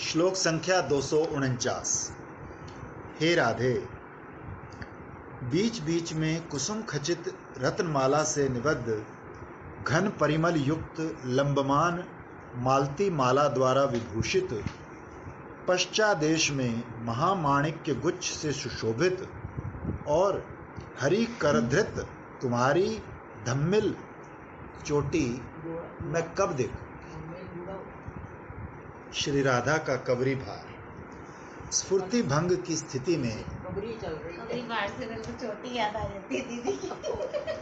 श्लोक संख्या 249। हे राधे, बीच बीच में कुसुम खचित रत्नमाला से निबद्ध घन परिमल युक्त लंबमान मालती माला द्वारा विभूषित पश्चादेश में महामाणिक्य गुच्छ से सुशोभित और हरि करधृत तुम्हारी धम्मिल चोटी मैं कब देखूं? श्री राधा का कवरी भार। स्फूर्ति भंग की स्थिति में कबरी चल रही है। कबरी भार से तो चोटी याद आ जाती है दीदी।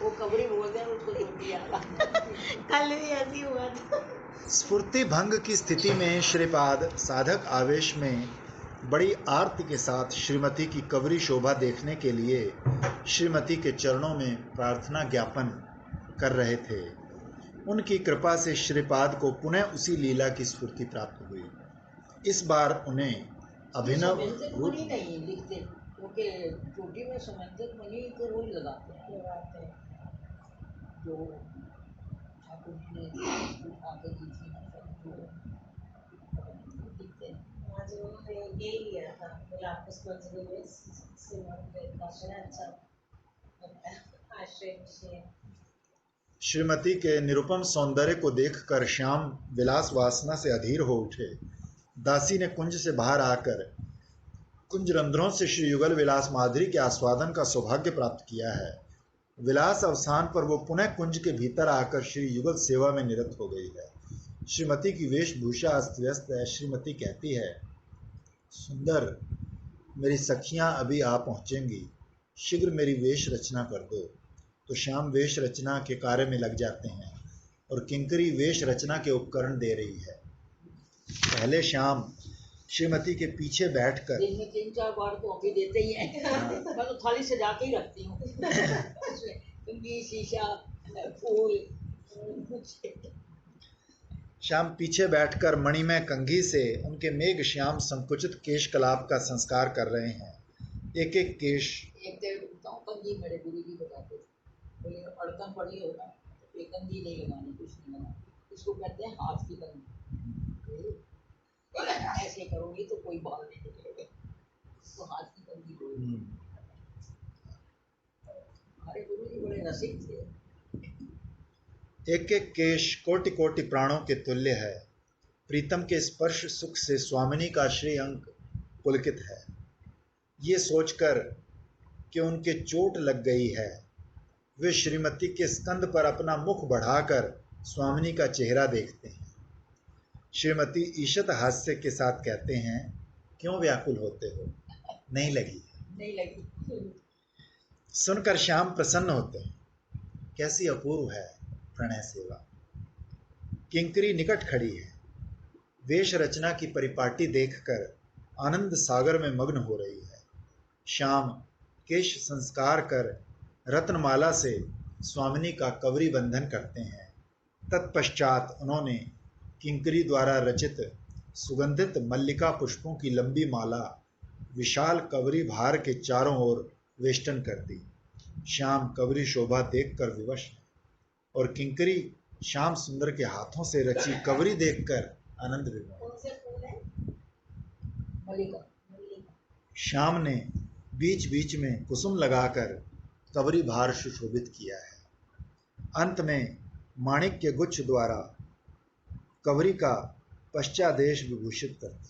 वो कबरी बोलते हैं, उसको चोटी याद आ जाती है। कल भी ऐसी हुआ था। स्फूर्ति भंग की स्थिति में श्रीपाद साधक आवेश में बड़ी आरती के साथ श्रीमती की कवरी शोभा देखने के लिए श्रीमती के चरणों में प्रार्थना ज्ञापन कर रहे थे। उनकी कृपा से श्रीपाद को पुनः उसी लीला की स्फूर्ति प्राप्त हुई। इस बार उन्हें अभिनव रूप नहीं लिखते, क्योंकि चोटी में समंजक मणि तो रोज लगाते हैं जो ठाकुर जी ने आके दी थी ना, सब लिखते हैं। आज उन्होंने ये लिया था, बोला पुष्पांजलि में अच्छा आश्रय। श्रीमती के निरुपम सौंदर्य को देखकर श्याम विलास वासना से अधीर हो उठे। दासी ने कुंज से बाहर आकर कुंज रंध्रों से श्री युगल विलास माधुरी के आस्वादन का सौभाग्य प्राप्त किया है। विलास अवसान पर वो पुनः कुंज के भीतर आकर श्री युगल सेवा में निरत हो गई है। श्रीमती की वेशभूषा अस्त व्यस्त है। श्रीमती कहती है, सुंदर, मेरी सखियां अभी आ पहुंचेंगी, शीघ्र मेरी वेश रचना कर दो। तो श्याम वेश रचना के कार्य में लग जाते हैं और किंकरी वेश रचना के उपकरण दे रही है। पहले श्याम श्रीमती के पीछे बैठकर दिन में 3-4 बार तो अभी देते ही हैं। मैं तो थाली सजा के ही रखती हूँ। क्योंकि शीशा, फूल, श्याम पीछे बैठकर मणिमय कंघी से उनके मेघ श्याम संकुचित केश कलाप का संस्कार कर रहे हैं। एक एक केश एक डेढ़ कंघी मेरे गुरु जी बताते थे, बोले अड़कन पड़ी हो ना तो एक कंघी नहीं लगानी, कुछ नहीं लगाना, इसको कहते हैं हाथ की कंघी। ऐसे करोगी तो कोई बाल नहीं निकलेगा, तो हाथ की कंघी बोलते। हमारे गुरु जी बड़े रसिक थे। एक एक केश कोटि कोटि प्राणों के तुल्य है। प्रीतम के स्पर्श सुख से स्वामिनी का श्री अंग पुलकित है। ये सोचकर कि उनके चोट लग गई है, वे श्रीमती के स्कंद पर अपना मुख बढ़ाकर स्वामिनी का चेहरा देखते हैं। श्रीमती ईशत हास्य के साथ कहते हैं, क्यों व्याकुल होते हो? नहीं लगी। सुनकर श्याम प्रसन्न होते हैं। कैसी अपूर्व है प्रणय सेवा। किंकरी निकट खड़ी है। वेश रचना की परिपाटी देखकर आनंद सागर में मग्न हो रही है। श्याम केश संस्कार कर रत्नमाला से स्वामिनी का कवरी बंधन करते हैं। तत्पश्चात उन्होंने किंकरी द्वारा रचित सुगंधित मल्लिका पुष्पों की लंबी माला विशाल कवरी भार के चारों ओर वेष्टन कर दी। श्याम कवरी शोभा देखकर विवश है और किंकरी श्याम सुंदर के हाथों से रची कवरी देखकर आनंद विभोर। श्याम ने बीच बीच में कुसुम लगाकर कवरी भार सुशोभित किया है। अंत में माणिक्य गुच्छ द्वारा कवरी का पश्चादेश विभूषित करती।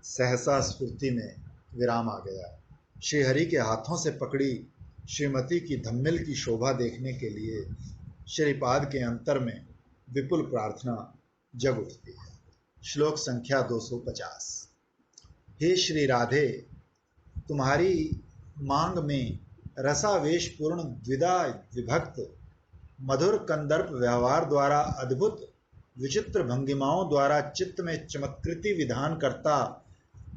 सहसा स्फूर्ति में विराम आ गया। श्रीहरि के हाथों से पकड़ी श्रीमती की धम्मिल की शोभा देखने के लिए श्रीपाद के अंतर में विपुल प्रार्थना जग उठती है। श्लोक संख्या 250। हे श्री राधे, तुम्हारी मांग में रसावेश पूर्ण द्विधा विभक्त मधुर कंदर्प व्यवहार द्वारा अद्भुत विचित्र भंगिमाओं द्वारा चित्त में चमत्कृति विधान करता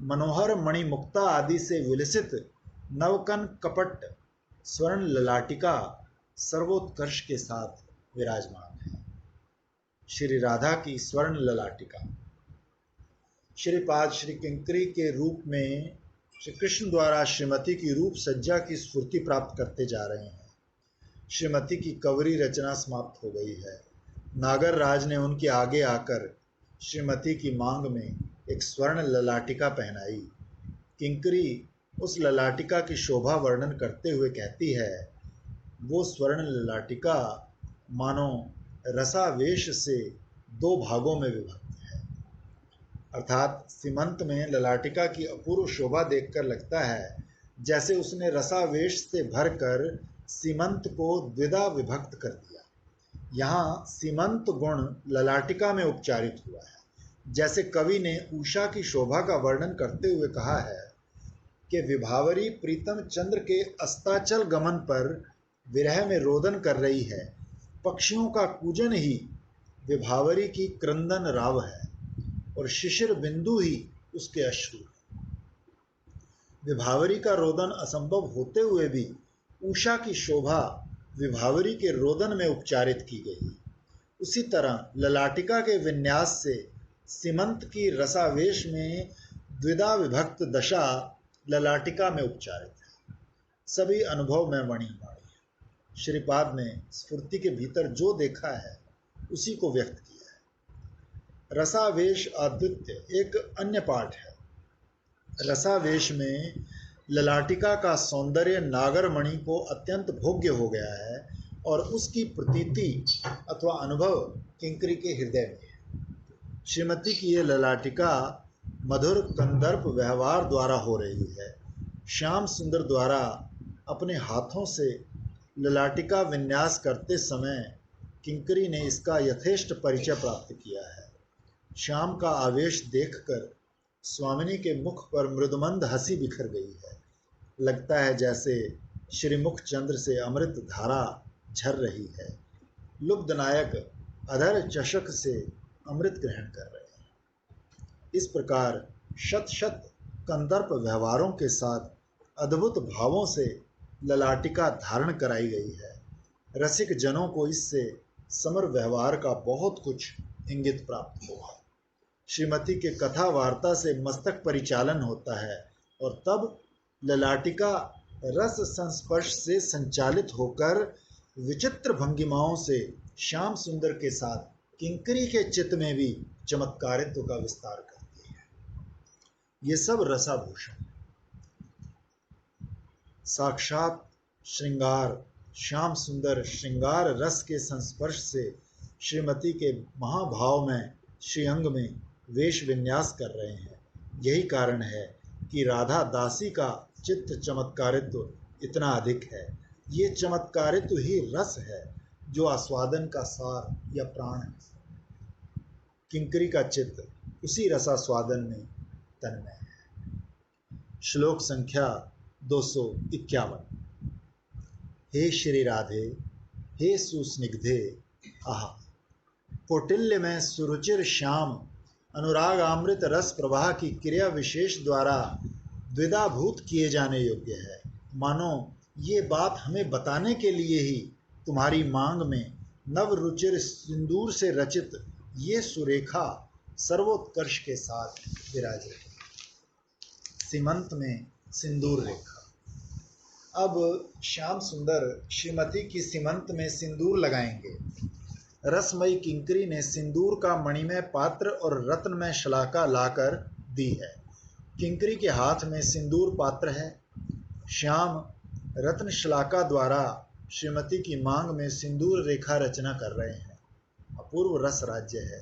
मनोहर मणिमुक्ता आदि से विलसित नवकन कपट स्वर्ण ललाटिका सर्वोत्कर्ष के साथ विराजमान है। श्री राधा की स्वर्ण ललाटिका। श्रीपाद श्री किंकरी के रूप में श्री कृष्ण द्वारा श्रीमती की रूप सज्जा की स्फूर्ति प्राप्त करते जा रहे हैं। श्रीमती की कवरी रचना समाप्त हो गई है। नागर राज ने उनके आगे आकर श्रीमती की मांग में एक स्वर्ण ललाटिका पहनाई। किंकरी उस ललाटिका की शोभा वर्णन करते हुए कहती है, वो स्वर्ण ललाटिका मानो रसावेश से दो भागों में विभक्त है। अर्थात सीमंत में ललाटिका की अपूर्व शोभा देखकर लगता है जैसे उसने रसावेश से भरकर सीमंत को द्विधा विभक्त कर दिया। यहाँ सीमंत गुण ललाटिका में उपचारित हुआ है, जैसे कवि ने उषा की शोभा का वर्णन करते हुए कहा है कि विभावरी प्रीतम चंद्र के अस्ताचल गमन पर विरह में रोदन कर रही है। पक्षियों का कूजन ही विभावरी की क्रंदन राव है और शिशिर बिंदु ही उसके अश्रु। विभावरी का रोदन असंभव होते हुए भी उषा की शोभा विभावरी के रोदन में उपचारित की गई। उसी तरह ललाटिका के विन्यास से सीमंत की रसावेश में द्विधा विभक्त दशा ललाटिका में उपचारित है। सभी अनुभव में मणिमणि है। श्रीपाद ने स्फूर्ति के भीतर जो देखा है उसी को व्यक्त किया है। रसावेश अद्वितीय एक अन्य पाठ है। रसावेश में ललाटिका का सौंदर्य नागरमणि को अत्यंत भोग्य हो गया है और उसकी प्रतीति अथवा अनुभव किंकरी के हृदय में है। श्रीमती की ये ललाटिका मधुर कंदर्प व्यवहार द्वारा हो रही है। श्याम सुंदर द्वारा अपने हाथों से ललाटिका विन्यास करते समय किंकरी ने इसका यथेष्ट परिचय प्राप्त किया है। श्याम का आवेश देखकर स्वामिनी के मुख पर मृदुमंद हंसी बिखर गई है। लगता है जैसे श्रीमुख चंद्र से अमृत धारा झर रही है। लुब्ध नायक अधर चषक से अमृत ग्रहण कर रहे हैं। इस प्रकार शत शत कंदर्प व्यवहारों के साथ अद्भुत भावों से ललाटिका धारण कराई गई है। रसिक जनों को इससे समर व्यवहार का बहुत कुछ इंगित प्राप्त हुआ। श्रीमती के कथा वार्ता से मस्तक परिचालन होता है और तब ललाटिका रस संस्पर्श से संचालित होकर विचित्र भंगिमाओं से श्याम सुंदर के साथ किंकरी के चित्त में भी चमत्कारित्व का विस्तार करती है। ये सब रसाभूषण, साक्षात श्रृंगार, श्याम सुंदर श्रृंगार रस के संस्पर्श से श्रीमती के महाभाव में श्रीअंग में वेश विन्यास कर रहे हैं। यही कारण है कि राधा दासी का चित्त चमत्कारित्व इतना अधिक है। ये चमत्कारित्व ही रस है जो आस्वादन का सार या प्राण है। किंकरी का चित्त उसी रसास्वादन में तन्मय है। श्लोक संख्या 251। हे श्री राधे, हे सुस्निग्धे आहा, कौटिल्य में सुरुचिर श्याम अनुराग अमृत रस प्रवाह की क्रिया विशेष द्वारा द्विधाभूत किए जाने योग्य है। मानो ये बात हमें बताने के लिए ही तुम्हारी मांग में नव रुचिर सिंदूर से रचित ये सुरेखा सर्वोत्कर्ष के साथ विराजे। सीमंत में सिंदूर रेखा। अब श्याम सुंदर श्रीमती की सीमंत में सिंदूर लगाएंगे। रसमयी किंकरी ने सिंदूर का मणिमय पात्र और रत्नमय शलाका लाकर दी है। किंकरी के हाथ में सिंदूर पात्र है। श्याम रत्न शलाका द्वारा श्रीमती की मांग में सिंदूर रेखा रचना कर रहे हैं। अपूर्व रस राज्य है।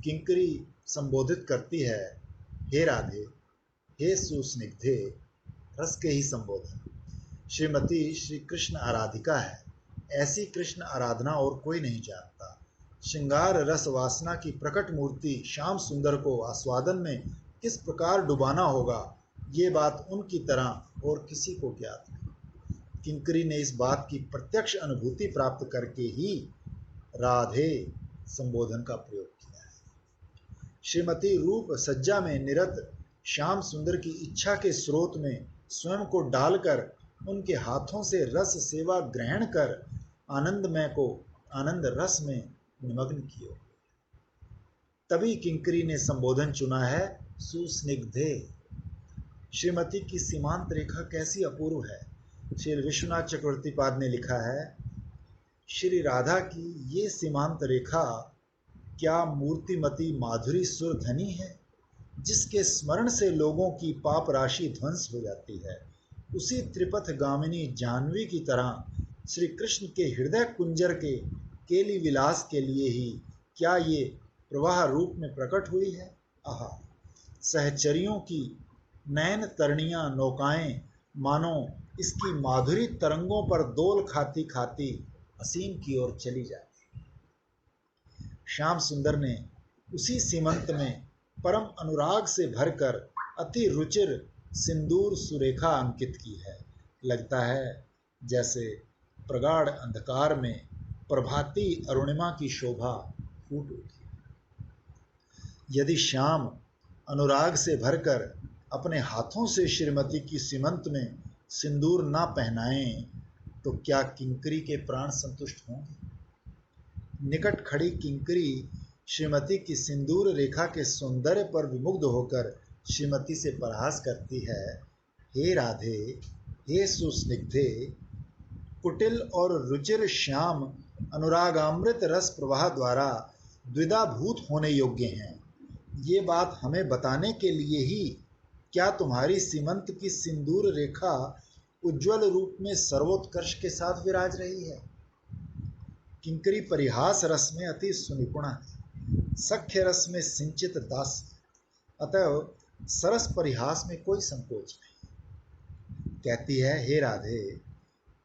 किंकरी संबोधित करती है, हे राधे, हे सुस्निग्धे, रस के ही संबोधन। श्रीमती श्री कृष्ण आराधिका है। ऐसी कृष्ण आराधना और कोई नहीं जानता। श्रृंगार रस वासना की प्रकट मूर्ति श्याम सुंदर को आस्वादन में किस प्रकार डुबाना होगा, ये बात उनकी तरह और किसी को ज्ञात नहीं। किंकरी ने इस बात की प्रत्यक्ष अनुभूति प्राप्त करके ही राधे संबोधन का प्रयोग किया है। श्रीमती रूप सज्जा में निरत श्याम सुंदर की इच्छा के स्रोत में स्वयं को डालकर उनके हाथों से रस सेवा ग्रहण कर आनंदमय को आनंद रस में निमग्न किए। तभी किंकरी ने संबोधन चुना है, सुस्निग्धे। श्रीमती की सीमांत रेखा कैसी अपूर्व है। श्री विश्वनाथ चक्रवर्ती पाद ने लिखा है, श्री राधा की ये सीमांत रेखा क्या मूर्तिमती माधुरी सुर धनी है, जिसके स्मरण से लोगों की पाप राशि ध्वंस हो जाती है। उसी त्रिपथ गामिनी जाह्नवी की तरह श्री कृष्ण के हृदय कुंजर के केली विलास के लिए ही क्या ये प्रवाह रूप में प्रकट हुई है। आहा, सहचरियों की नयन तरणियां नौकाएं मानो इसकी माधुरी तरंगों पर दोल खाती खाती असीम की ओर चली जाती। श्याम सुंदर ने उसी सीमंत में परम अनुराग से भरकर अति रुचिर सिंदूर सुरेखा अंकित की है। लगता है जैसे प्रगाढ़ अंधकार में प्रभाती अरुणिमा की शोभा फूट उठी। यदि श्याम अनुराग से भरकर अपने हाथों से श्रीमती की सीमंत में सिंदूर ना पहनाएं तो क्या किंकरी के प्राण संतुष्ट होंगे। निकट खड़ी किंकरी श्रीमती की सिंदूर रेखा के सौंदर्य पर विमुग्ध होकर श्रीमती से परिहास करती है। हे राधे, हे सुस्निग्धे, कुटिल और रुचिर श्याम अनुरागामृत रस प्रवाह द्वारा द्विधाभूत होने योग्य हैं। ये बात हमें बताने के लिए ही क्या तुम्हारी सीमंत की सिंदूर रेखा उज्ज्वल रूप में सर्वोत्कर्ष के साथ विराज रही है। किंकरी परिहास रस में अति सुनिपुणा है, सख्य रस में सिंचित दास, अतः सरस परिहास में कोई संकोच नहीं। कहती है, हे राधे,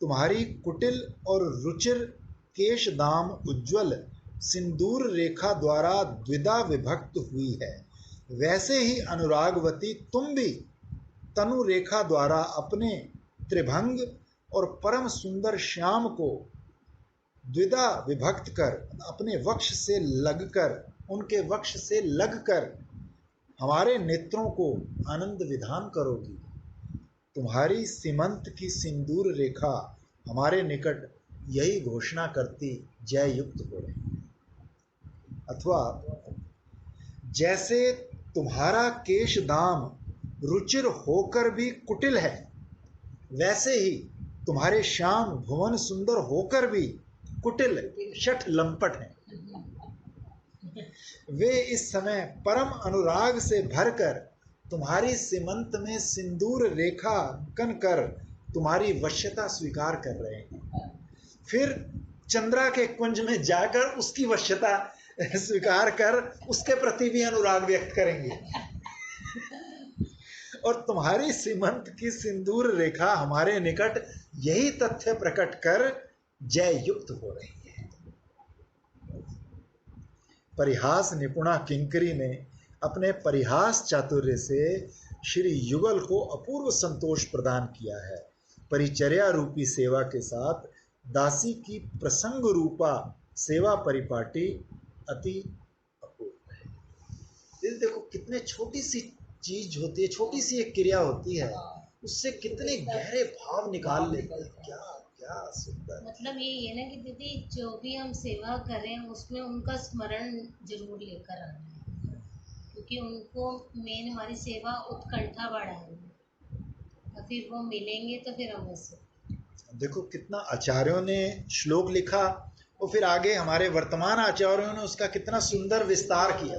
तुम्हारी कुटिल और रुचिर केश दाम उज्ज्वल सिंदूर रेखा द्वारा द्विधा विभक्त हुई है, वैसे ही अनुरागवती तुम भी तनु रेखा द्वारा अपने त्रिभंग और परम सुंदर श्याम को द्विधा विभक्त कर अपने वक्ष से लगकर, उनके वक्ष से लगकर हमारे नेत्रों को आनंद विधान करोगी। तुम्हारी सीमंत की सिंदूर रेखा हमारे निकट यही घोषणा करती जय युक्त हो रही। अथवा जैसे तुम्हारा केश दाम रुचिर होकर भी कुटिल है, वैसे ही तुम्हारे श्याम भुवन सुंदर होकर भी कुटिल शठ लंपट हैं। वे इस समय परम अनुराग से भरकर तुम्हारी सीमंत में सिंदूर रेखा अंकन कर तुम्हारी वश्यता स्वीकार कर रहे हैं, फिर चंद्रा के कुंज में जाकर उसकी वश्यता स्वीकार कर उसके प्रति भी अनुराग व्यक्त करेंगे। और तुम्हारी सीमंत की सिंदूर रेखा हमारे निकट यही तथ्य प्रकट कर जय युक्त हो रही है। परिहास निपुणा किंकरी ने अपने परिहास चातुर्य से श्री युगल को अपूर्व संतोष प्रदान किया है। परिचर्या रूपी सेवा के साथ दासी की प्रसंग रूपा सेवा परिपाटी अति अपूर्व है। दिल देखो कितने छोटी सी चीज होती है, छोटी सी एक क्रिया होती है, उससे कितने गहरे भाव निकाल लेते हैं। क्या क्या सुंदर। मतलब ये है ना कि दीदी जो भी हम सेवा करें उसमें उनका स्मरण जरूर लेकर आना है, क्योंकि उनको मेन हमारी सेवा उत्कंठा बढ़ाएगी और फिर वो मिलेंगे तो फिर हम उससे। देखो कितना आचार्यों ने श्लोक लिखा और फिर आगे हमारे वर्तमान आचार्यों ने उसका कितना सुंदर विस्तार किया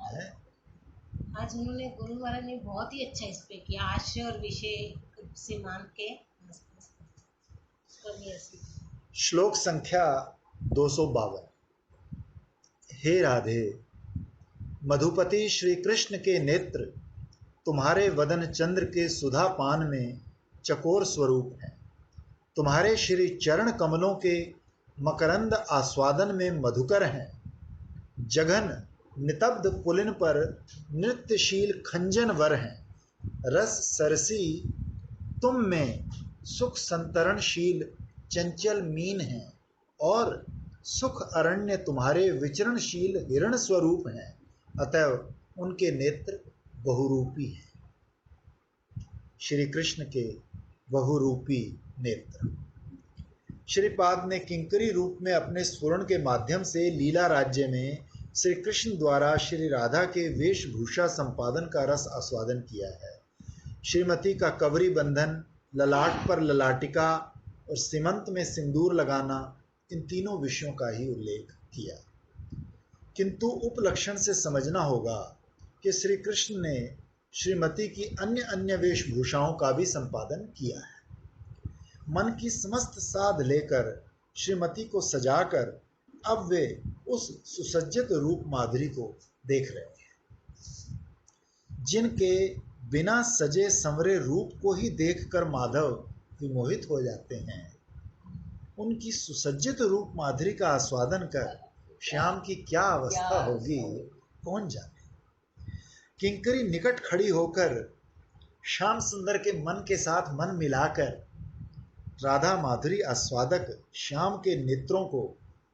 है। आज उन्होंने गुरु महाराज ने बहुत ही अच्छा इस पे किया, आश्रय और विषय सीमांत के। श्लोक संख्या 252। हे राधे, मधुपति श्री कृष्ण के नेत्र तुम्हारे वदन चंद्र के सुधा पान में चकोर स्वरूप हैं। तुम्हारे श्री चरण कमलों के मकरंद आस्वादन में मधुकर हैं। जघन नितब्ध पुलिन पर नृत्यशील खंजन वर हैं। रस सरसी तुम में सुख संतरणशील चंचल मीन हैं और सुख अरण्य तुम्हारे विचरणशील हिरण स्वरूप हैं, अतएव उनके नेत्र बहुरूपी हैं। श्री कृष्ण के बहुरूपी नेत्र। श्रीपाद ने किंकरी रूप में अपने स्फुरण के माध्यम से लीला राज्य में श्री कृष्ण द्वारा श्री राधा के वेशभूषा संपादन का रस आस्वादन किया है। श्रीमती का कवरी बंधन, ललाट पर ललाटिका और सीमंत में सिंदूर लगाना, इन तीनों विषयों का ही उल्लेख किया। किंतु उपलक्षण से समझना होगा कि श्री कृष्ण ने श्रीमती की अन्य अन्य वेशभूषाओं का भी संपादन किया है। मन की समस्त साध लेकर श्रीमती को सजाकर अब वे उस सुसज्जित रूप माधुरी को देख रहे हैं, जिनके बिना सजे संवरे रूप को ही देखकर माधव विमोहित हो जाते हैं। उनकी सुसज्जित रूप माधुरी का आस्वादन कर श्याम की क्या अवस्था होगी कौन जाने। किंकरी निकट खड़ी होकर श्याम सुंदर के मन के साथ मन मिलाकर राधा माधुरी आस्वादक श्याम के नेत्रों को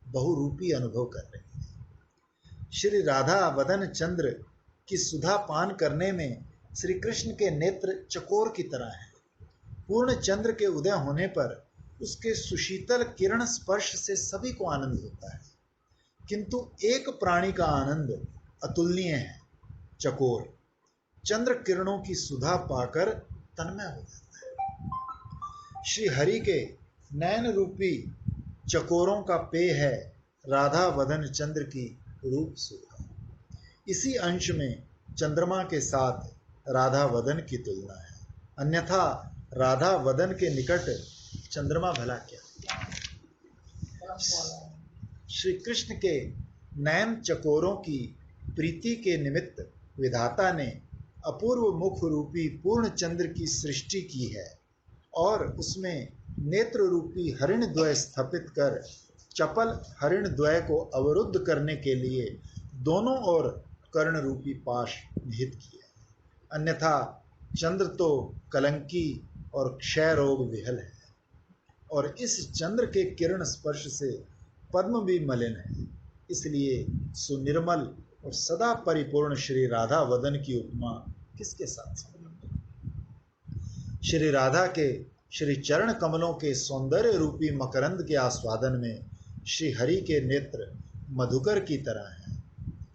बहुरूपी अनुभव कर रही है। श्री राधा वदन चंद्र की सुधा पान करने में श्री कृष्ण के नेत्र चकोर की तरह हैं। पूर्ण चंद्र के उदय होने पर उसके सुशीतल किरण स्पर्श से सभी को आनंद होता है, किंतु एक प्राणी का आनंद अतुलनीय है, चकोर। चंद्र किरणों की सुधा पाकर तन्मय हो जाता है। श्री हरि के नयन रूपी चकोरों का पेय है राधा वदन चंद्र की रूप सुधा। इसी अंश में चंद्रमा के साथ राधा वदन की तुलना है, अन्यथा राधा वदन के निकट चंद्रमा भला क्या। श्री कृष्ण के नयन चकोरों की प्रीति के निमित्त विधाता ने अपूर्व मुख रूपी पूर्ण चंद्र की सृष्टि की है और उसमें नेत्र रूपी हरिण द्वय स्थापित कर चपल हरिण द्वय को अवरुद्ध करने के लिए दोनों ओर कर्ण रूपी पाश निहित किया है, अन्यथा चंद्र तो कलंकी और क्षय रोग विहल है और इस चंद्र के किरण स्पर्श से पद्म भी मलिन है। इसलिए सुनिर्मल और सदा परिपूर्ण श्री राधा वदन की उपमा किसके साथ संबंध। श्री राधा के श्री चरण कमलों के सौंदर्य रूपी मकरंद के आस्वादन में श्री हरि के नेत्र मधुकर की तरह हैं।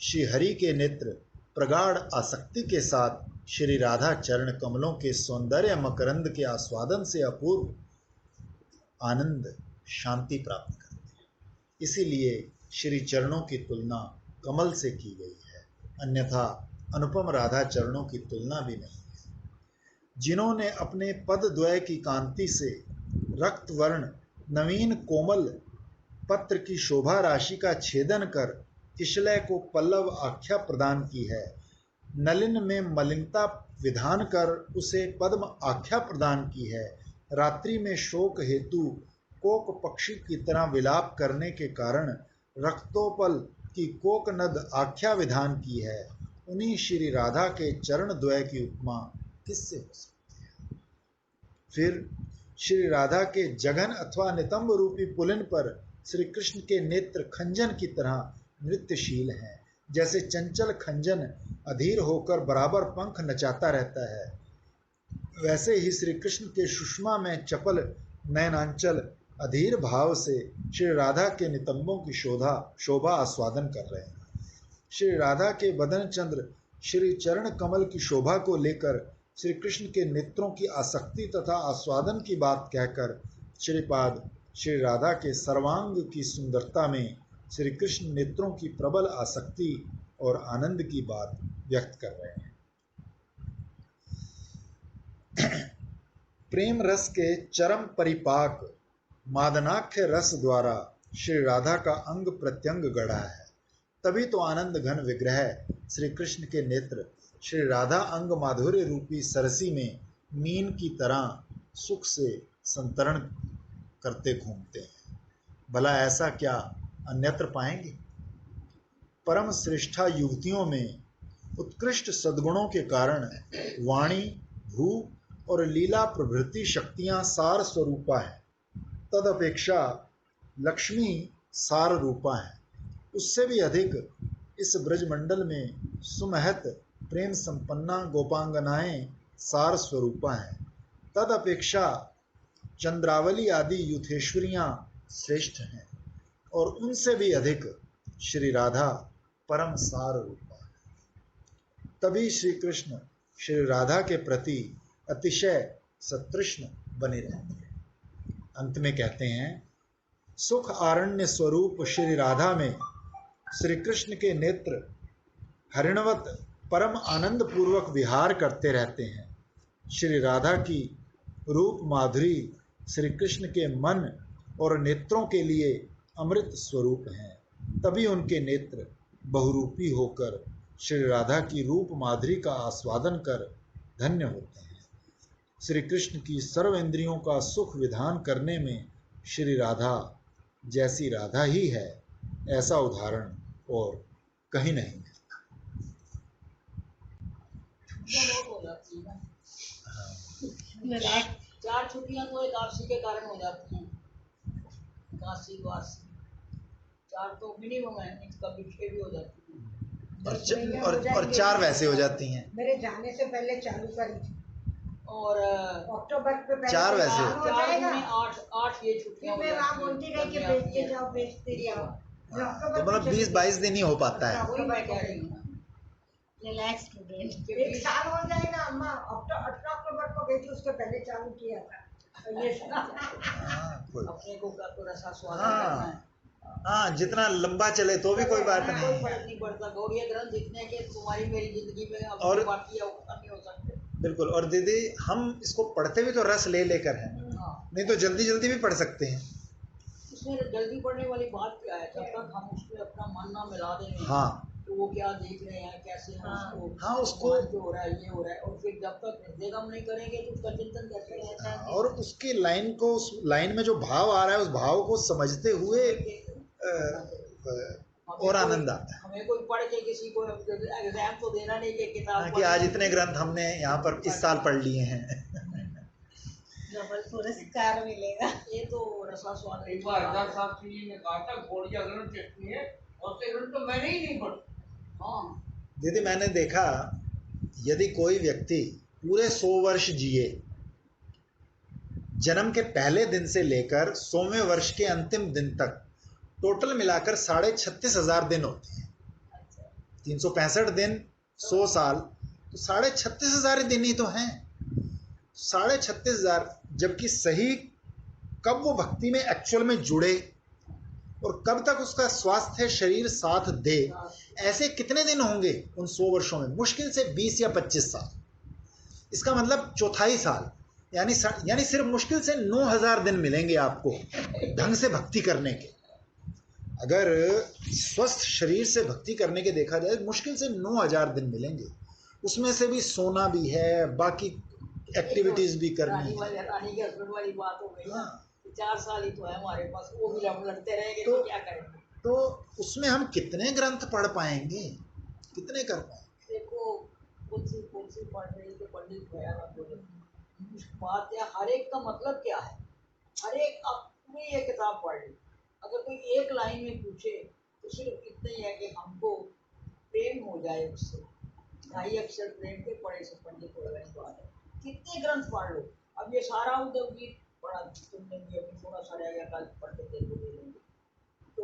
श्री हरि के नेत्र प्रगाढ़ आसक्ति के साथ श्री राधा चरण कमलों के सौंदर्य मकरंद के आस्वादन से अपूर्व आनंद शांति प्राप्त करते हैं। इसीलिए श्री चरणों की तुलना कमल से की गई है, अन्यथा अनुपम राधा चरणों की तुलना भी नहीं है। जिन्होंने अपने पद द्वय की कांति से रक्त वर्ण नवीन कोमल पत्र की शोभा राशि का छेदन कर किशलय को पल्लव आख्या प्रदान की है, नलिन में मलिनता विधान कर उसे पद्म आख्या प्रदान की है, रात्रि में शोक हेतु कोक पक्षी की तरह विलाप करने के कारण रक्तोपल की कोक नद आख्या विधान की है, उन्हीं श्री राधा के चरण द्वय की उपमा किससे हो सकती है। फिर श्री राधा के जघन अथवा नितंब रूपी पुलिन पर श्री कृष्ण के नेत्र खंजन की तरह नृत्यशील हैं। जैसे चंचल खंजन अधीर होकर बराबर पंख नचाता रहता है, वैसे ही श्री कृष्ण के सुषमा में चपल नयनांचल अधीर भाव से श्री राधा के नितंबों की शोभा आस्वादन कर रहे हैं। श्री राधा के बदन चंद्र श्री चरण कमल की शोभा को लेकर श्री कृष्ण के नेत्रों की आसक्ति तथा आस्वादन की बात कहकर श्रीपाद श्री राधा के सर्वांग की सुंदरता में श्री कृष्ण नेत्रों की प्रबल आसक्ति और आनंद की बात व्यक्त कर रहे हैं। प्रेम रस के चरम परिपाक मादनाख्य रस द्वारा श्री राधा का अंग प्रत्यंग गढ़ा है, तभी तो आनंद घन विग्रह श्री कृष्ण के नेत्र श्री राधा अंग माधुर्य रूपी सरसी में मीन की तरह सुख से संतरण करते घूमते हैं। भला ऐसा क्या अन्यत्र पाएंगे। परम श्रेष्ठा युवतियों में उत्कृष्ट सद्गुणों के कारण वाणी भू और लीला प्रभृति शक्तियां सार स्वरूपा है, तदपेक्षा लक्ष्मी सार रूपा है। उससे भी अधिक इस ब्रजमंडल में सुमहत प्रेम संपन्ना गोपांगनाएं सार स्वरूपा हैं, तदपेक्षा चंद्रावली आदि यूथेश्वरियां श्रेष्ठ हैं और उनसे भी अधिक श्री राधा परम सार रूपा है। तभी श्री कृष्ण श्री राधा के प्रति अतिशय सतृष्ण बने रहते हैं। अंत में कहते हैं, सुख आरण्य स्वरूप श्री राधा में श्री कृष्ण के नेत्र हरिणवत परम आनंद पूर्वक विहार करते रहते हैं। श्री राधा की रूप माधुरी श्री कृष्ण के मन और नेत्रों के लिए अमृत स्वरूप हैं। तभी उनके नेत्र बहुरूपी होकर श्री राधा की रूप माधुरी का आस्वादन कर धन्य होते हैं। श्री कृष्ण की सर्व इंद्रियों का सुख विधान करने में श्री राधा जैसी राधा ही है, ऐसा उदाहरण और कहीं नहीं है। बहुत हो जाती है ना। चार छुट्टियां तो एकादशी के कारण हो जाती हैं, काशी वासी 4 तो मिनिमम है, कभी 6 भी हो जाती है। और 4 वैसे हो जाती हैं। मेरे जाने से पहले चालू करी थी और अक्टूबर पे पहले 4 वैसे हो जाएगा। 8 ये छुट्टियां हो मैं वहाँ जाती बोलती रही कि बेचते जाओ बेचते जाओ। तो मतलब 20-22 दिन ही हो पाता है। वही मैं कह रही हूँ। Relax student. एक साल हो जाएगा अम्मा। 18 अक्टूबर को गई थी, उसके पहले चालू किया था। तो ये अपने को का तो रसा स्वाद हाँ। करना है। हाँ, जितना लंबा चले तो भी कोई बात कोई नहीं है। फर्क नहीं पड़ता। गौड़ीय ग्रंथ इतने के तुम्हारी मेरी जिंदगी में अब और बाकी नहीं हो सकते। बिल्कुल। और दीदी, हम इसको पढ़ते भी तो रस ले लेकर हैं, हाँ, नहीं तो जल्दी जल्दी भी पढ़ सकते हैं। इसमें जल्दी पढ़ने वाली बात क्या है? जब तक हम उसमें अपना मन ना मिला देंगे हाँ तो वो क्या देख रहे हैं, कैसे हम हाँ, उसको वहाँ जो हो रहा है ये हो रहा है, और फिर जब तक हृदय गम नहीं करेंगे तो उसका चिंतन कैसे होगा? और उसकी लाइन को, उस लाइन में जो भाव आ रहा है उस भाव को समझते हुए और आनंद आता है। हमें कोई पढ़ के किसी को एग्जाम तो देना नहीं कि किताब हाँ, कि आज इतने ग्रंथ हमने यहाँ पर इस साल पढ़ लिए हैं। नोबेल पुरस्कार मिलेगा। ये तो रसा स्वाद एक बार हरदास शास्त्री जी ने कहा था घोड़िया ग्रंथ चटनी है, और से ग्रंथ तो मैंने ही नहीं पढ़ा। हाँ, दीदी, मैंने देखा, यदि कोई व्यक्ति पूरे 100 वर्ष जिए, जन्म के पहले दिन से लेकर 100वें वर्ष के अंतिम दिन तक, टोटल मिलाकर 36,500 दिन होते हैं। 365 दिन, 100 साल, तो 36,500 दिन ही तो हैं। 36,500, जबकि सही कब वो भक्ति में एक्चुअल में जुड़े और कब तक उसका स्वास्थ्य शरीर साथ दे, ऐसे कितने दिन होंगे उन 100 वर्षों में? मुश्किल से 20 या 25 साल। इसका मतलब चौथाई साल, यानी सिर्फ मुश्किल से 9,000 दिन मिलेंगे आपको ढंग से भक्ति करने के। अगर स्वस्थ शरीर से भक्ति करने के देखा जाए, मुश्किल से 9,000 दिन मिलेंगे। उसमें से भी सोना भी है, बाकी एक्टिविटीज भी करनी है। रानी के हस्बैंड वाली बात हो गई। हाँ। 4 साल ही तो है हमारे पास, वो भी हम लड़ते रहेंगे तो तो क्या करेंगे? तो उसमें हम कितने ग्रंथ पढ़ पाएंगे, कितने कर पाएंगे? देखो, कुछ पढ़ रही तो पंडित भयानक बोले, बात है हर एक का मतलब क्या है? हर एक अपनी ये किताब पढ़ ली, अगर कोई एक लाइन में पूछे तो सिर्फ इतना ही है कि हमको प्रेम हो जाए उससे। 2.5 अक्षर प्रेम के पढ़े से पंडित हो गए बात है। कितने ग्रंथ पढ़ लो। अब ये सारा उद्धव गीत पढ़ा, तुमने भी अभी थोड़ा सा रह गया, कल पढ़ के देखो ले लेंगे। तो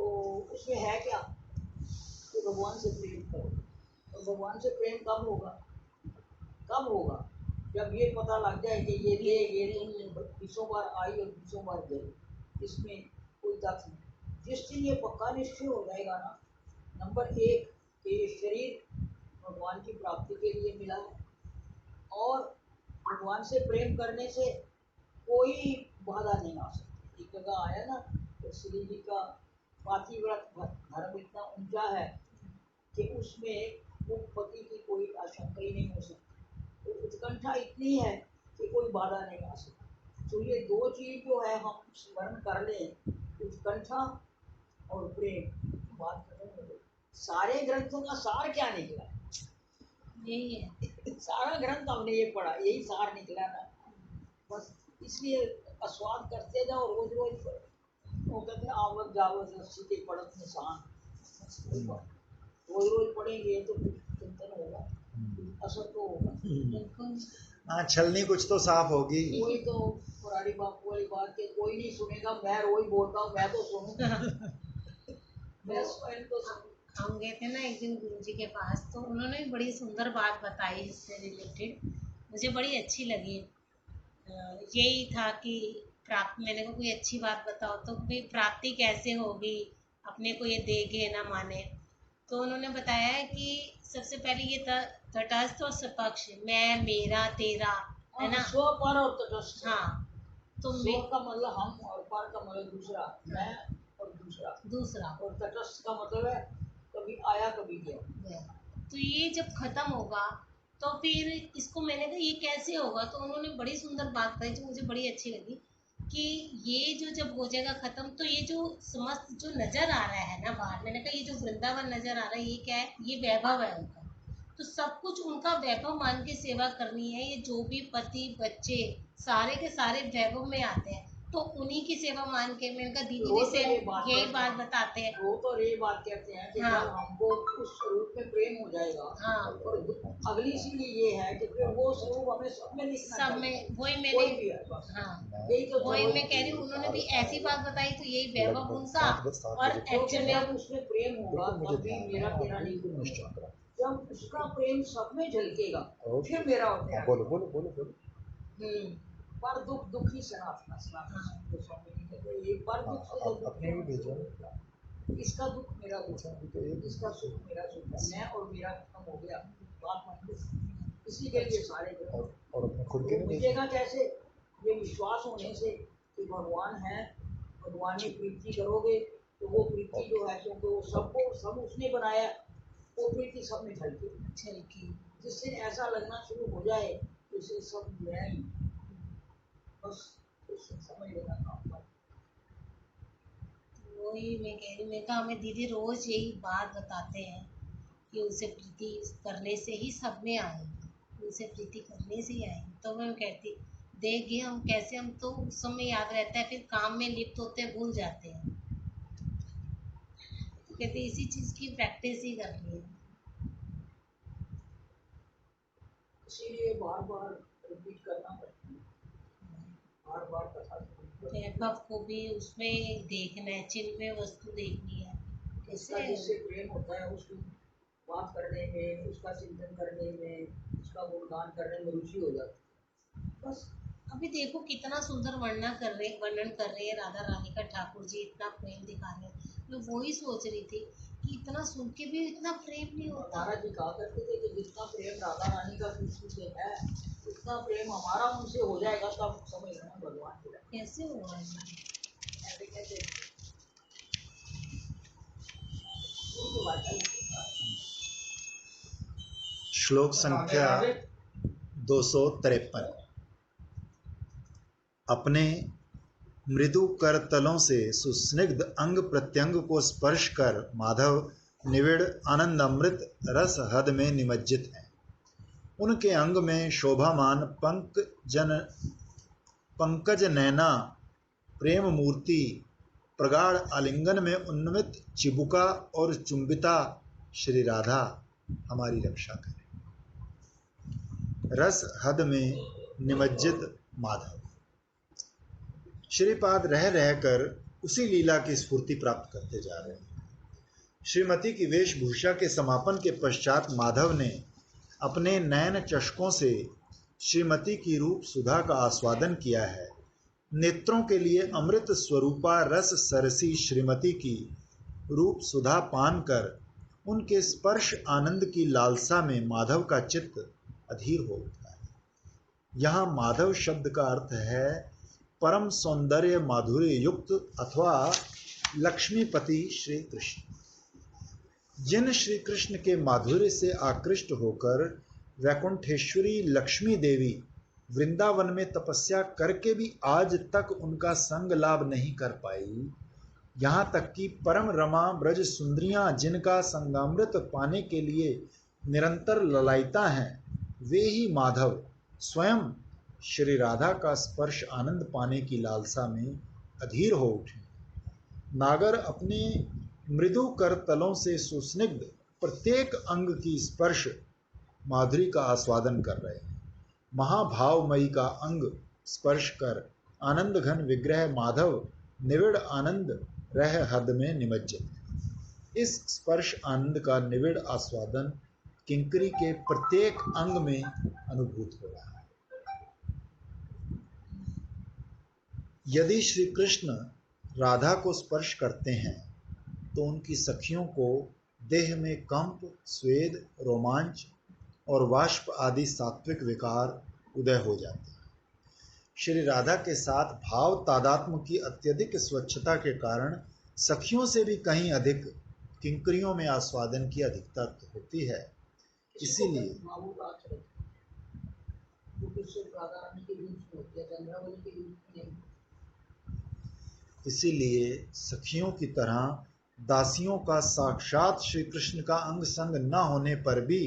उसमें है क्या कि भगवान से प्रेम करो। और भगवान से प्रेम कब होगा? कब होगा? जब ये पता लग जाए कि ये ले ये 20 बार आई और 20 बार गई, इसमें कोई तथ्य नहीं। जिस दिन ये पक्का निश्चय हो जाएगा ना, नंबर 1 कि ये शरीर भगवान की प्राप्ति के लिए मिला है, और भगवान से प्रेम करने से कोई बाधा नहीं आ सकती। एक जगह आया ना, तो श्री जी का पातिव्रत धर्म इतना ऊंचा है कि उसमें पति की कोई आशंका ही नहीं हो सकती। तो उत्कंठा इतनी है कि कोई बाधा नहीं आ सकती। तो ये 2 चीज जो है हम स्मरण कर लें, उत्कंठा और प्रेम। बात करें सारे ग्रंथों का सार क्या निकला? यही है। सारा ग्रंथ हमने ये पढ़ा, यही सार निकला ना। बस इसलिए आस्वाद करते जाओ, रोज रोज वो कहते हैं आवत जावत रस्सी के पड़त निशान। रोज रोज पढ़ेंगे तो चिंतन होगा, असर तो होगा। बिल्कुल। हाँ, छलनी कुछ तो साफ होगी। कोई तो पुरानी बापू वाली बात के कोई नहीं सुनेगा, मैं रोज बोलता हूँ, मैं तो सुनूं। मैं स्वयं तो सुनूं। हम गए थे ना एक दिन गुरुजी के पास, तो उन्होंने भी बड़ी सुंदर बात बताई इससे रिलेटेड, मुझे बड़ी अच्छी लगी। यही था कि प्राप्त, मैंने कहा कोई अच्छी बात बताओ तो भाई प्राप्ति कैसे होगी, अपने को ये देगे ना माने। तो उन्होंने बताया है कि सबसे पहले ये तटस्थ और सपक्ष, मैं मेरा तेरा, है ना। स्व पर और तटस्थ। हाँ, तो स्व का मतलब हम और पर का मतलब दूसरा, मैं और दूसरा और तटस्थ का मतलब है कभी आया कभी गया। तो ये जब खत्म होगा तो फिर इसको, मैंने कहा ये कैसे होगा, तो उन्होंने बड़ी सुंदर बात कही जो मुझे बड़ी अच्छी लगी कि ये जो जब हो जाएगा खत्म तो ये जो समस्त जो नजर आ रहा है ना बाहर, मैंने कहा ये जो वृंदावन नजर आ रहा है ये क्या है, ये वैभव है उनका, तो सब कुछ उनका वैभव मान के सेवा करनी है। ये जो भी पति बच्चे सारे के सारे वैभव में आते हैं तो उन्हीं की सेवा मान के, मैंने कहा दीदी भी सेम यही बात बताते हैं। वो तो ये बात कहते हैं कि हाँ। जब हमको उस स्वरूप में प्रेम हो जाएगा, हाँ। और अगली इसीलिए ये है कि फिर वो स्वरूप हमें सब में दिखना सब चाहिए। में वही कोई मैंने, भी है बस। हाँ यही तो वही जरूरत मैं कह रही हूँ, उन्होंने भी ऐसी बात बताई तो यही वैभव उनका। और क्योंकि एक्चुअली जब उसमें प्रेम होगा तब भी मेरा तेरा नहीं होगा। जब उसका प्रेम सब में झलकेगा फिर मेरा और तेरा। बोलो। पर दुख दुखी सनातन सनातन गोस्वामी जी कहते हैं, एक बार दुख से जब अपने भी भेजो। इसका दुख मेरा दुख है, इसका सुख मेरा सुख है, मैं और मेरा खत्म हो गया, बात मान इसी के लिए सारे और अपने खुद के मिलेगा कैसे, ये विश्वास होने से कि भगवान है, भगवान की प्रीति करोगे तो वो प्रीति जो है क्योंकि वो सबको सब उसने बनाया, वो प्रीति सब में झलकी। जिस दिन ऐसा लगना शुरू हो जाए तो इसे सब मैं ही, बस समझ लेना काम पर। वही मैं कह रही हूँ, मैं कहा हमें दीदी रोज यही बात बताते हैं कि उनसे प्रीति करने से ही सब में आएंगे, उनसे प्रीति करने से ही आएंगे। तो मैं कहती देखिए हम कैसे, हम तो उस समय याद रहता है, फिर काम में लिप्त होते हैं भूल जाते हैं। तो कहते इसी चीज की प्रैक्टिस ही करनी है। इसीलिए बार बार रिपीट करना पड़ता है, बार बार कथा वैभव को भी उसमें देखना है, चिन्मय वस्तु देखनी है इसका कैसे। जिससे प्रेम होता है उसकी बात करने में, उसका चिंतन करने में, उसका गुणगान करने में रुचि हो जाती है बस। अभी देखो कितना सुंदर वर्णन कर रहे हैं राधा रानी का, ठाकुर जी इतना प्रेम दिखा रहे हैं। मैं वही सोच रही थी कि इतना सुन के भी इतना प्रेम नहीं होता। महाराज जी कहा करते थे कि जितना प्रेम राधा रानी का कृष्ण से है उतना प्रेम हमारा उनसे हो जाएगा तब समझ लेना भगवान को कैसे होगा ऐसे कैसे उनकी वाचा। श्लोक संख्या 253। अपने मृदु कर तलों से सुस्निग्ध अंग प्रत्यंग को स्पर्श कर माधव निविड़ आनंद अमृत रस हद में निमज्जित हैं। उनके अंग में शोभामान पंकज नैना प्रेम मूर्ति प्रगाढ़ आलिंगन में उन्नमित चिबुका और चुंबिता श्री राधा हमारी रक्षा करें। रस हद में निमज्जित माधव श्रीपाद रह रहकर उसी लीला की स्फूर्ति प्राप्त करते जा रहे हैं। श्रीमती की वेशभूषा के समापन के पश्चात माधव ने अपने नयन चषकों से श्रीमती की रूप सुधा का आस्वादन किया है। नेत्रों के लिए अमृत स्वरूपा रस सरसी श्रीमती की रूप सुधा पान कर उनके स्पर्श आनंद की लालसा में माधव का चित्त अधीर हो उठा है। यहाँ माधव शब्द का अर्थ है परम सौंदर्य माधुर्य युक्त अथवा लक्ष्मीपति श्री कृष्ण। जिन श्री कृष्ण के माधुर्य से आकृष्ट होकर वैकुंठेश्वरी लक्ष्मी देवी वृंदावन में तपस्या करके भी आज तक उनका संग लाभ नहीं कर पाई, यहाँ तक कि परम रमा ब्रज सुंदरियां जिनका संगामृत पाने के लिए निरंतर ललायता हैं, वे ही माधव स्वयं श्री राधा का स्पर्श आनंद पाने की लालसा में अधीर हो उठे। नागर अपने मृदु कर तलों से सुस्निग्ध प्रत्येक अंग की स्पर्श माधुरी का आस्वादन कर रहे हैं। महाभावमयी का अंग स्पर्श कर आनंद घन विग्रह माधव निविड़ आनंद रह हद में निमज्जित। इस स्पर्श आनंद का निविड़ आस्वादन किंकरी के प्रत्येक अंग में अनुभूत हो रहा है। यदि श्री कृष्ण राधा को स्पर्श करते हैं तो उनकी सखियों को देह में कंप, स्वेद, रोमांच और वाष्प आदि सात्विक विकार उदय हो जाते हैं। श्री राधा के साथ भाव तादात्म्य की अत्यधिक स्वच्छता के कारण सखियों से भी कहीं अधिक किंकरियों में आस्वादन की अधिकता होती है। इसीलिए बाबू का आचरण क्योंकि सिर्फ राधा रानी के बीच में होती है, चंद्रावली के बीच में नहीं। इसीलिए सखियों की तरह दासियों का साक्षात श्री कृष्ण का अंग संग न होने पर भी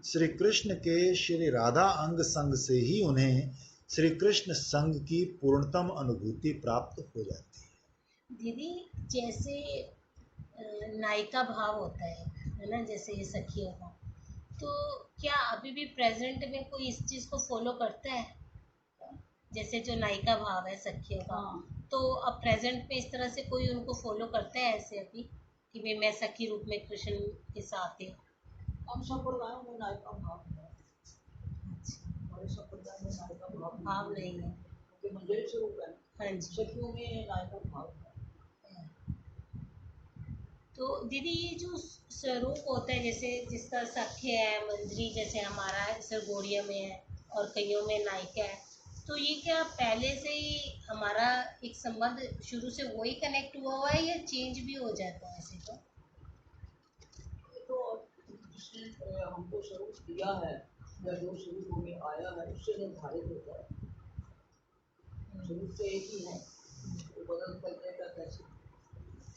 श्री कृष्ण के श्री राधा अंग संग से ही उन्हें श्री कृष्ण संग की पूर्णतम अनुभूति प्राप्त हो जाती है। दीदी जैसे नायिका भाव होता है ना, जैसे ये सखियों का, तो क्या अभी भी प्रेजेंट में कोई इस चीज़ को फॉलो करता है? जैसे जो नायिका भाव है सखियों का, हाँ, तो अब प्रेजेंट में इस तरह से कोई उनको फॉलो करता है ऐसे अभी कि भाई मैं सखी रूप में कृष्ण के साथ ही? हम संप्रदायों में नायिका भाव है, हमारे संप्रदाय में नायिका भाव भाव नहीं है। क्योंकि मंजरी स्वरूप है, हाँ जी। सखियों में नायिका भाव है। तो दीदी ये जो स्वरूप होता है, जैसे जिसका सख्य है मंजरी, जैसे हमारा जैसे गौड़िया में है और कईयों में नायिका है, तो ये क्या पहले से ही हमारा एक संबंध शुरू से वही कनेक्ट हुआ हुआ है या चेंज भी हो जाता है ऐसे? तो जिसने हमको स्वरूप दिया है या जो स्वरूप हमें आया है उससे निर्धारित होता है। स्वरूप तो एक ही है, वो बदल बदलेगा कैसे?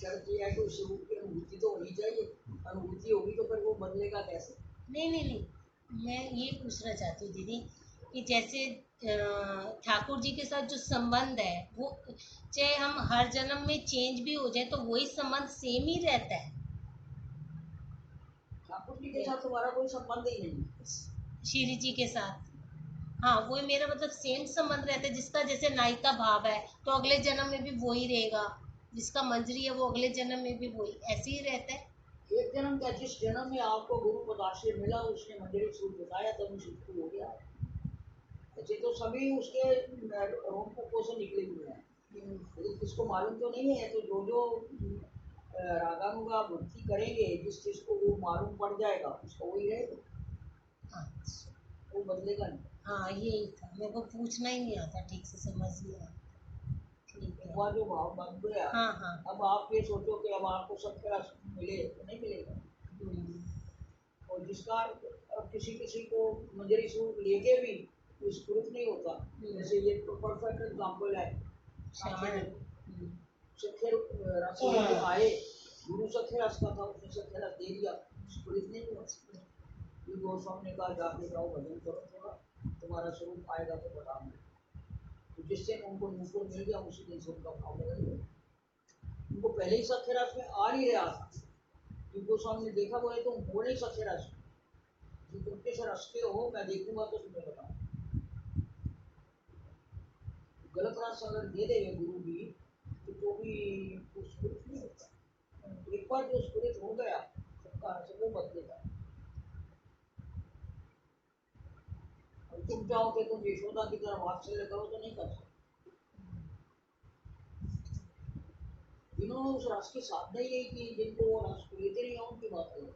शर्त ये है कि उस स्वरूप की अनुभूति तो होनी चाहिए, अनुभूति होगी तो फिर वो बदलेगा कैसे? नहीं, मैं ये पूछना चाहती हूँ दीदी कि जैसे ठाकुर जी के साथ जो संबंध है वो चाहे हम हर जन्म में चेंज भी हो जाए तो वही संबंध सेम ही रहता है। ठाकुर जी के साथ तुम्हारा कोई संबंध ही नहीं है। श्री जी के साथ, हाँ वही मेरा मतलब सेम संबंध रहता है। जिसका जैसे नायिका भाव है तो अगले जन्म में भी वही रहेगा, जिसका मंजरी है वो अगले जन्म में भी वही ऐसे ही रहता है। एक जन्म का जिस जन्म में आपको गुरु पदाश्रय मिला उसने मंदिर सूट बताया तब उसे शुरू हो गया। ऐसे तो सभी उसके रोमकुपों से निकले हुए हैं, लेकिन किसको मालूम तो नहीं है। तो जो जो रागानुगा भक्ति करेंगे जिस चीज को वो मालूम पड़ जाएगा उसका वही रहेगा, अच्छा, वो बदलेगा नहीं। हाँ यही था, मेरे को पूछना ही नहीं आता, ठीक से समझ नहीं आया। ठीक एक है। बार जो भाव बन गया, हाँ। अब आप ये सोचो कि अब आपको सब तरह मिले तो नहीं मिलेगा। और जिसका अब किसी को मंजरी सूट लेके भी कोई स्फूर्त नहीं होता, जैसे ये तो परफेक्ट एग्जाम्पल है। सख्य रस लेके आए, गुरु सख्य रस का था, उसने सख्य रस दे दिया, स्फूर्त नहीं हुआ। ये गोस्वामी ने कहा जाके जाओ भजन करो थोड़ा, तुम्हारा स्वरूप आएगा तो बताऊंगा। तो जिससे उनको नूपुर मिल गया उसी दिन से उनका भाव बदल गया। उनको पहले ही सख्य रस में आ नहीं रहा था, गोस्वामी ने देखा बोले तुम हो नहीं सख्य रस में, तुम किस रस के हो मैं देखूंगा तो तुम्हें बताऊँ। गलत रस अगर दे देंगे गुरु भी तो भी स्फुरित नहीं होता। एक बार जो स्फुरित हो गया सबका रस वो बदलेगा। और तुम चाहो कि तुम यशोदा की तरह वात्सल्य करो तो नहीं कर सकते। जिन्होंने उस रस की साधना ही की, जिनको वो रस लेते नहीं उनकी बात करें।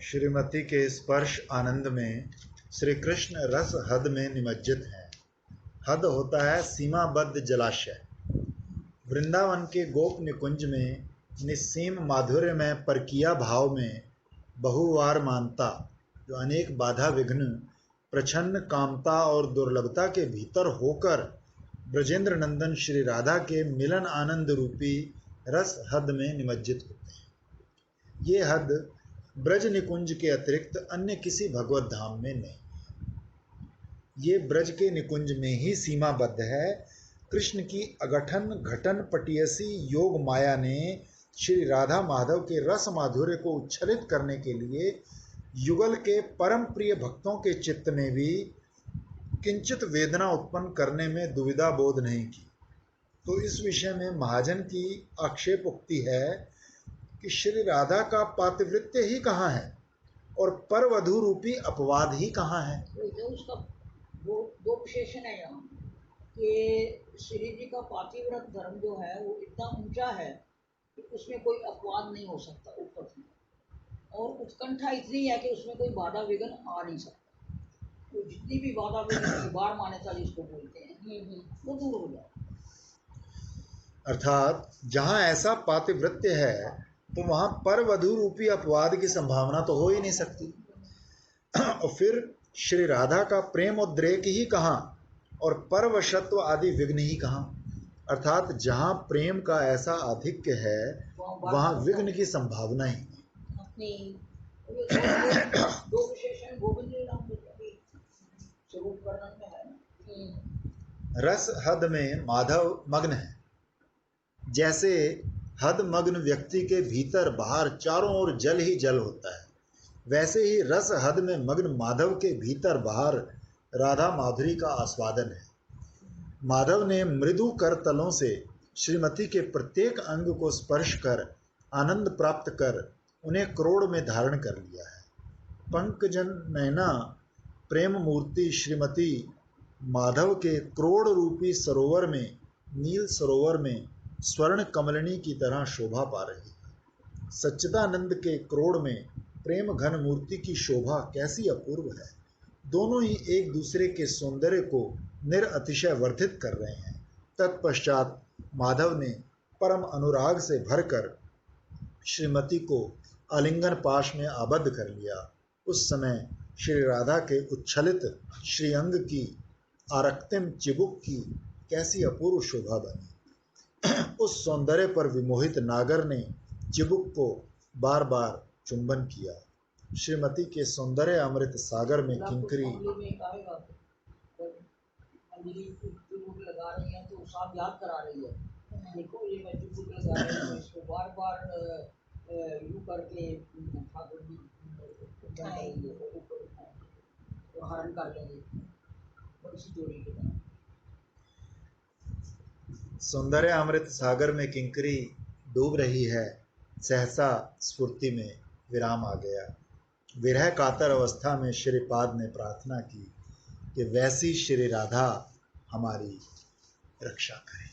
श्रीमती के स्पर्श आनंद में श्री कृष्ण रस हद में निमज्जित हैं। हद होता है सीमाबद्ध जलाशय। वृंदावन के गोप निकुंज में निस्सीम माधुर्य में परकिया भाव में बहुवार मानता, जो अनेक बाधा विघ्न प्रछन्न कामता और दुर्लभता के भीतर होकर ब्रजेंद्र नंदन श्री राधा के मिलन आनंद रूपी रस हद में निमज्जित होते हैं। ये हद ब्रज निकुंज के अतिरिक्त अन्य किसी भगवत धाम में नहीं, ये ब्रज के निकुंज में ही सीमाबद्ध है। कृष्ण की अगठन घटन पटियसी योग माया ने श्री राधा माधव के रस माधुर्य को उच्छलित करने के लिए युगल के परम प्रिय भक्तों के चित्त में भी किंचित वेदना उत्पन्न करने में दुविधा बोध नहीं की। तो इस विषय में महाजन की आक्षेपोक्ति है कि श्री राधा का पातिव्रत्य ही कहाँ है और परवधु रूपी अपवाद ही कहाँ है। तो उसका वो दो विशेषण है यहाँ कि श्री जी का पातिव्रत धर्म जो है वो इतना ऊंचा है कि उसमें कोई अपवाद नहीं हो सकता ऊपर से, और उत्कंठा इतनी है कि उसमें कोई बाधा विघ्न आ नहीं सकता। तो जितनी भी बाधा विघ्न बार मान्यता जिसको बोलते हैं वो दूर हो जाए। अर्थात जहाँ ऐसा पातिव्रत्य है तो वहाँ पर वधु रूपी अपवाद की संभावना तो हो ही नहीं सकती। और फिर श्री राधा का प्रेम उद्रेक ही कहाँ और परवशत्व आदि विघ्न ही कहाँ। अर्थात जहाँ प्रेम का ऐसा आधिक्य है वहाँ विघ्न की संभावना ही नहीं। अपनी दो विशेषण गोविंद नाम स्वरूप वर्णन में है। रस हद में माधव मग्न है। जैसे हद मग्न व्यक्ति के भीतर बाहर चारों ओर जल ही जल होता है, वैसे ही रस हद में मग्न माधव के भीतर बाहर राधा माधुरी का आस्वादन है। माधव ने मृदु कर तलों से श्रीमती के प्रत्येक अंग को स्पर्श कर आनंद प्राप्त कर उन्हें क्रोड़ में धारण कर लिया है। पंकजन नैना प्रेम मूर्ति श्रीमती माधव के क्रोड़ रूपी सरोवर में, नील सरोवर में स्वर्ण कमलिनी की तरह शोभा पा रही है। सच्चिदानंद के क्रोड़ में प्रेम घन मूर्ति की शोभा कैसी अपूर्व है। दोनों ही एक दूसरे के सौंदर्य को निरअतिशय वर्धित कर रहे हैं। तत्पश्चात माधव ने परम अनुराग से भरकर श्रीमती को आलिंगन पाश में आबद्ध कर लिया। उस समय श्री राधा के उच्छलित श्रीअंग की आरक्तिम चिबुक की कैसी अपूर्व शोभा बनी। उस सौंदर्य पर विमोहित नागर ने चिबुक को बार बार चुंबन किया। श्रीमती के सौंदर्य अमृत सागर में किंकरी चुबुक लगा रही है तो साथ याद करा रही है, देखो ये मैं चुबुक लगा रही हूँ, इसको बार बार यूं करके ठाकुर जी करेंगे तो हरण कर लेंगे और इसी जोड़ी के तरह। सौंदर्य अमृत सागर में किंकरी डूब रही है। सहसा स्फूर्ति में विराम आ गया। विरह कातर अवस्था में श्रीपाद ने प्रार्थना की कि वैसी श्री राधा हमारी रक्षा करें।